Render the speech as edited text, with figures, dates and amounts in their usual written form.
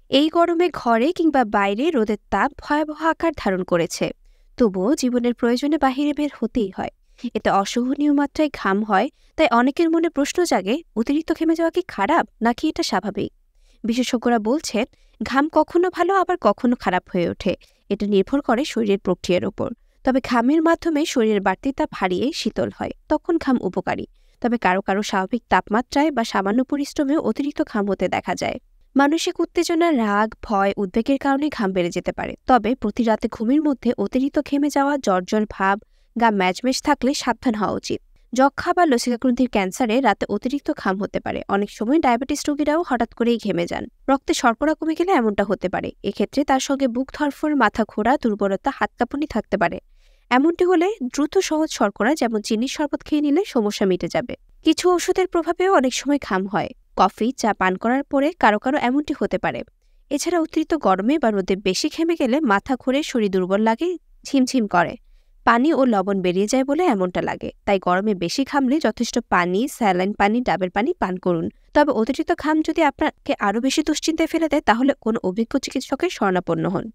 এই গরমে ঘরে কিংবা বাইরে রোদের তাপ ভয়াবহ আকার ধারণ করেছে। তবুও জীবনের প্রয়োজনে বাহিরে বের হতেই হয়। এতে অসহনীয় মাত্রায় ঘাম হয়। তাই অনেকের মনে প্রশ্ন জাগে, অতিরিক্ত ঘেমে যাওয়া কি খারাপ নাকি এটা স্বাভাবিক? বিশেষজ্ঞরা বলছেন, ঘাম কখনো ভালো আবার কখনো খারাপ হয়ে ওঠে। এটা নির্ভর করে শরীরের প্রক্রিয়ার উপর। তবে ঘামের মাধ্যমে শরীরের বাড়তি তাপ হারিয়ে শীতল হয়, তখন ঘাম উপকারী। তবে কারো কারো স্বাভাবিক তাপমাত্রায় বা সামান্য পরিশ্রমেও অতিরিক্ত ঘাম হতে দেখা যায়। মানসিক উত্তেজনা, রাগ, ভয়, উদ্বেগের কারণে ঘাম বেড়ে যেতে পারে। তবে প্রতি রাতে ঘুমের মধ্যে অতিরিক্ত ঘেমে যাওয়া, জ্বর ভাব, গা ম্যাজমেজ থাকলে সাবধান হওয়া উচিত। যক্ষা বা লসিকাগ্রন্থির ক্যান্সারে রাতে অতিরিক্ত ঘাম হতে পারে। অনেক সময় ডায়াবেটিস রোগীরাও হঠাৎ করেই ঘেমে যান। রক্তে শর্করা কমে গেলে এমনটা হতে পারে। এক্ষেত্রে তার সঙ্গে বুক ধড়ফড়, মাথা ঘোরা, দুর্বলতা, হাত কাঁপুনি থাকতে পারে। এমনটি হলে দ্রুত সহজ শর্করা যেমন চিনির শরবত খেয়ে নিলে সমস্যা মিটে যাবে। কিছু ওষুধের প্রভাবেও অনেক সময় ঘাম হয়। কফি, চা পান করার পরে কারো কারো এমনটি হতে পারে। এছাড়া অতিরিক্ত গরমে বা রোদে বেশি ঘেমে গেলে মাথা ঘুরে, শরীর দুর্বল লাগে, ঝিমঝিম করে। পানি ও লবণ বেরিয়ে যায় বলে এমনটা লাগে। তাই গরমে বেশি ঘামলে যথেষ্ট পানি, স্যালাইন পানি, ডাবের পানি পান করুন। তবে অতিরিক্ত ঘাম যদি আপনাকে আরো বেশি দুশ্চিন্তায় ফেলে দেয়, তাহলে কোনো অভিজ্ঞ চিকিৎসকের শরণাপন্ন হন।